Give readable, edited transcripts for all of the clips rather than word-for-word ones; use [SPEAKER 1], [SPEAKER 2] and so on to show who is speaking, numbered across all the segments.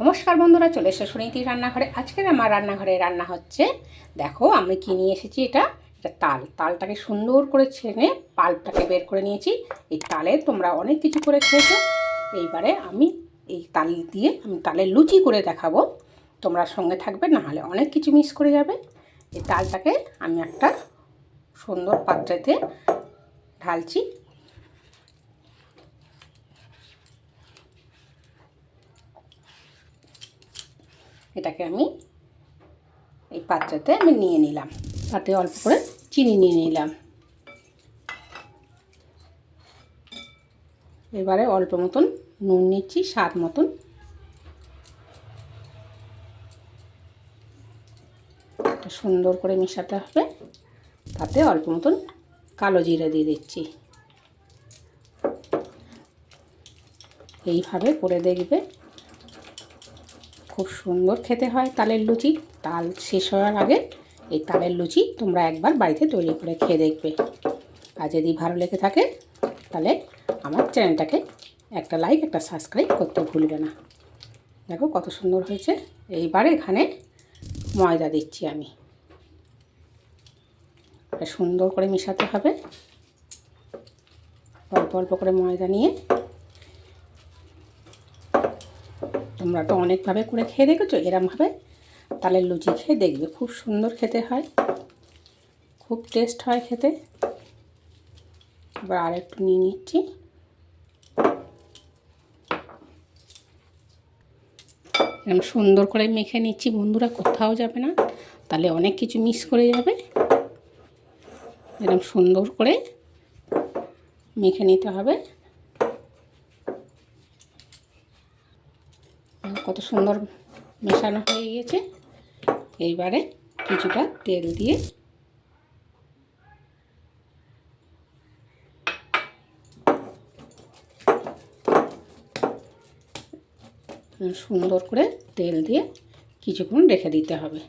[SPEAKER 1] নমস্কার বন্ধুরা, চলে এসে সুনীতির রান্নাঘরে। আজকের আমার রান্নাঘরে রান্না হচ্ছে, দেখো আমি কি নিয়ে এসেছি। এটা তালটাকে সুন্দর করে ছেনে পাল্পটাকে বের করে নিয়েছি। এই তালের তোমরা অনেক কিছু করে খেয়েছো। এইবারে আমি এই তাল দিয়ে তালের লুচি করে দেখাবো। তোমরা সঙ্গে থাকবে, না হলে অনেক কিছু মিস করে যাবে। এই তালটাকে আমি একটা সুন্দর পাত্রেতে ঢালছি। এটাকে আমি এই পাত্রতে আমি নিয়ে নিলাম। তাতে অল্প করে চিনি নিয়ে নিলাম। এবারে অল্প মতন নুন নিচ্ছি, স্বাদ মতন। এটা সুন্দর করে মেশাতে হবে। তাতে অল্প মতন কালো জিরে দিয়ে দিচ্ছি। এইভাবে করে দেখবে, খুব সুন্দর খেতে হয় তালের লুচি। তাল শেষ হওয়ার আগে এই তালের লুচি তোমরা একবার বাড়িতে তৈরি করে খেয়ে দেখবে। আর যদি ভালো লেগে থাকে তাহলে আমার চ্যানেলটাকে একটা লাইক, একটা সাবস্ক্রাইব করতে ভুলবে না। দেখো কত সুন্দর হয়েছে। এইবারে এখানে ময়দা দিচ্ছি আমি। এটা সুন্দর করে মেশাতে হবে। অল্প অল্প করে ময়দা নিয়ে, তোমরা তো অনেকভাবে করে খেয়ে দেখেছো, এরমভাবে তালের লুচি খেয়ে দেখবে, খুব সুন্দর খেতে হয়, খুব টেস্ট হয় খেতে। এবার আর একটু নিয়ে নিচ্ছি। এরকম সুন্দর করে মেখে নিচ্ছি বন্ধুরা, কোথাও যাবে না, তাহলে অনেক কিছু মিস করে যাবে। এরকম সুন্দর করে মেখে নিতে হবে। কত সুন্দর মেশানো হয়ে গিয়েছে। এইবারে কিছুটা তেল দিয়ে সুন্দর করে তেল দিয়ে কিছুক্ষণ রেখে দিতে হবে।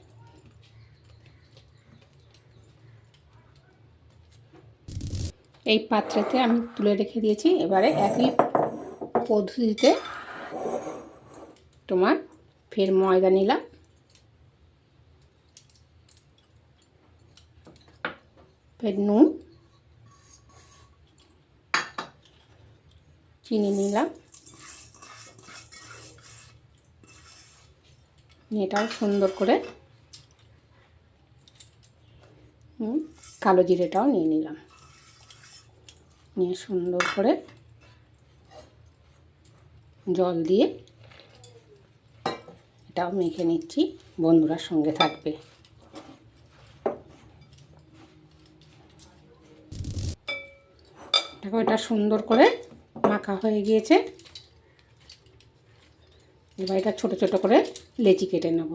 [SPEAKER 1] এই পাত্রেতে আমি তুলে রেখে দিয়েছি। এবারে একই পদ্ধতিতে তোমার ফের ময়দা নিলাম, ফের নুন, চিনি নিলাম, এটাও সুন্দর করে কালো জিরেটাও নিয়ে নিলাম। নিয়ে সুন্দর করে জল দিয়ে এটাও মেখে নিচ্ছি। বন্ধুরা সঙ্গে থাকবে। দেখো এটা সুন্দর করে মাখা হয়ে গিয়েছে। এবার এটা ছোটো ছোটো করে লেচি কেটে নেব।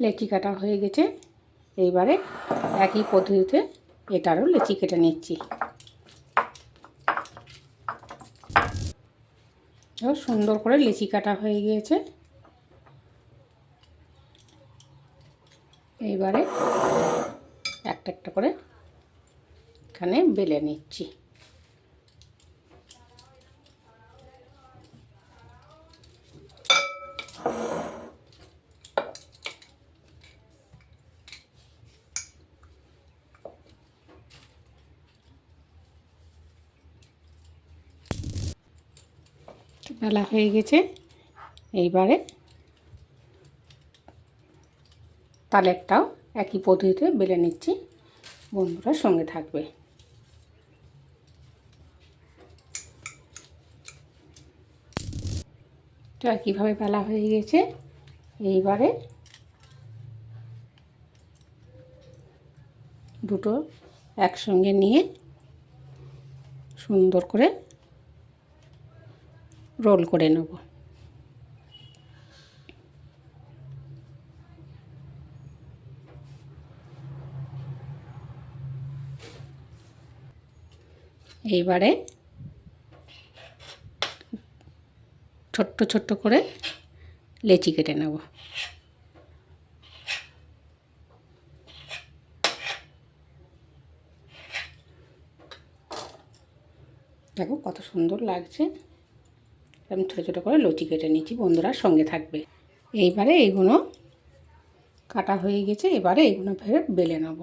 [SPEAKER 1] লেচি কাটা হয়ে গেছে। এইবারে একই পদ্ধতিতে এটারও লেচি কেটে নিচ্ছি। সুন্দর করে লেচি কাটা হয়ে গিয়েছে। এইবারে একটা একটা করে এখানে বেলে নিচ্ছি। বেলা হয়ে গেছে। এইবারে তালেরটাও একই পদ্ধতিতে বেলে নিচ্ছি। বন্ধুরা সঙ্গে থাকবে। তো একইভাবে বেলা হয়ে গেছে। এইবারে দুটো একসঙ্গে নিয়ে সুন্দর করে রোল করে নেব। এইবারে ছোট্ট ছোট্ট করে লেচি কেটে নেব। দেখো কত সুন্দর লাগছে। আমি ছোটো ছোটো করে লুচি কেটে নিচ্ছি, বন্ধুরা সঙ্গে থাকবে। এইবারে এইগুলো কাটা হয়ে গেছে, এবারে এইগুলো ফের বেলে নেব।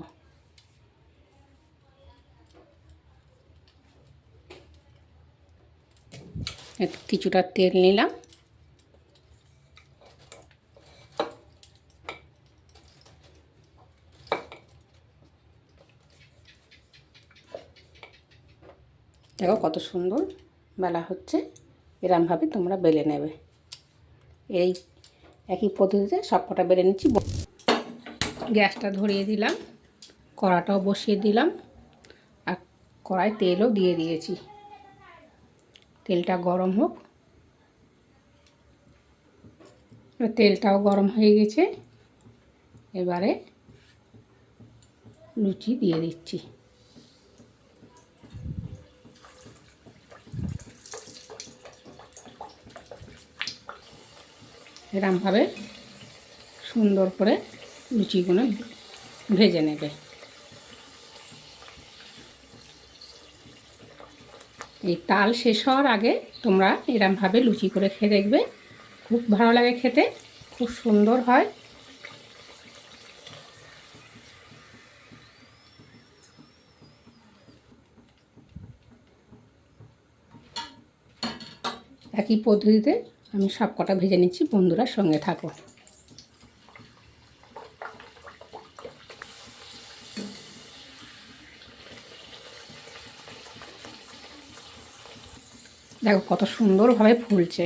[SPEAKER 1] কিছুটা তেল নিলাম, দেখো কত সুন্দর বেলা হচ্ছে। এরমভাবে তোমরা বেলে নেবে। এই একই পদ্ধতিতে সব কটা বেলে নিচ্ছি। গ্যাসটা ধরিয়ে দিলাম, কড়াটাও বসিয়ে দিলাম, আর কড়াই তেলও দিয়ে দিয়েছি। তেলটা গরম হোক। তেলটাও গরম হয়ে গেছে, এবারে লুচি দিয়ে দিচ্ছি। এরমভাবে সুন্দর করে লুচিগুলো ভেজে নেবে। এই তাল শেষ হওয়ার আগে তোমরা এরমভাবে লুচি করে খেয়ে দেখবে, খুব ভালো লাগে খেতে, খুব সুন্দর হয়। একই পদ্ধতিতে আমি সব কটা ভেজে নিচ্ছি, বন্ধুরা সঙ্গে থাকো। দেখো কত সুন্দরভাবে ফুলছে।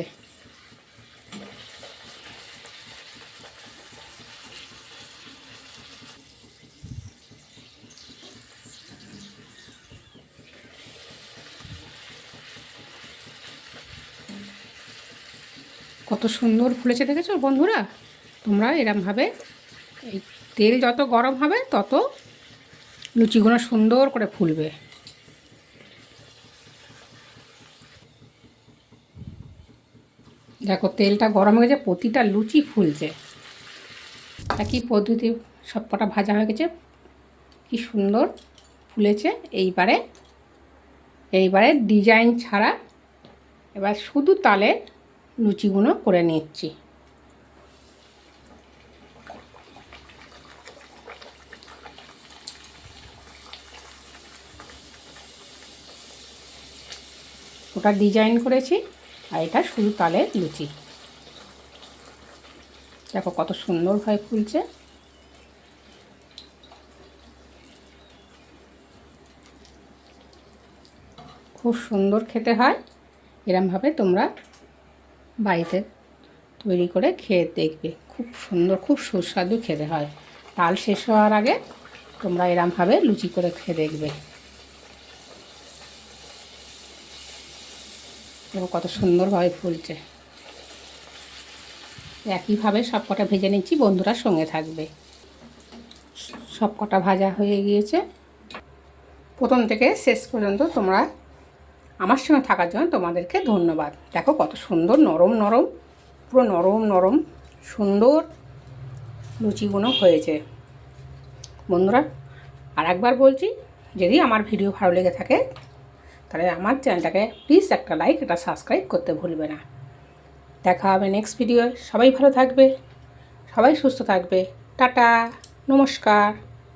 [SPEAKER 1] কত সুন্দর ফুলেছে দেখেছো বন্ধুরা? তোমরা এরমভাবে, এই তেল যত গরম হবে তত লুচিগুলো সুন্দর করে ফুলবে। দেখো তেলটা গরম হয়ে গেছে, প্রতিটা লুচি ফুলছে। একই পদ্ধতি সব কটা ভাজা হয়ে গেছে, কি সুন্দর ফুলেছে। এইবারে ডিজাইন ছাড়া এবার শুধু তালে লুচিগুলো করে নিচ্ছি। ওটা ডিজাইন করেছি, আর এটা শুধু তালে লুচি। দেখো কত সুন্দরভাবে ফুলছে। খুব সুন্দর খেতে হয়। এরমভাবে তোমরা বাড়িতে তৈরি করে খেয়ে দেখবে, খুব সুন্দর, খুব সুস্বাদু খেতে হয়। তাল শেষ হওয়ার আগে তোমরা এরমভাবে লুচি করে খেয়ে দেখবে। দেখো কত সুন্দরভাবে ফুলছে। একইভাবে সব কটা ভেজে নিচ্ছি, বন্ধুরা সঙ্গে থাকবে। সব কটা ভাজা হয়ে গিয়েছে। প্রথম থেকে শেষ পর্যন্ত তোমরা আমার সঙ্গে থাকার জন্য তোমাদেরকে ধন্যবাদ। দেখো কত সুন্দর নরম নরম, পুরো নরম নরম সুন্দর লুচিগুলো হয়েছে। বন্ধুরা আর একবার বলছি, যদি আমার ভিডিও ভালো লেগে থাকে তাহলে আমার চ্যানেলটাকে প্লিজ একটা লাইক, একটা সাবস্ক্রাইব করতে ভুলবে না। দেখা হবে নেক্সট ভিডিও। সবাই ভালো থাকবে, সবাই সুস্থ থাকবে। টাটা, নমস্কার।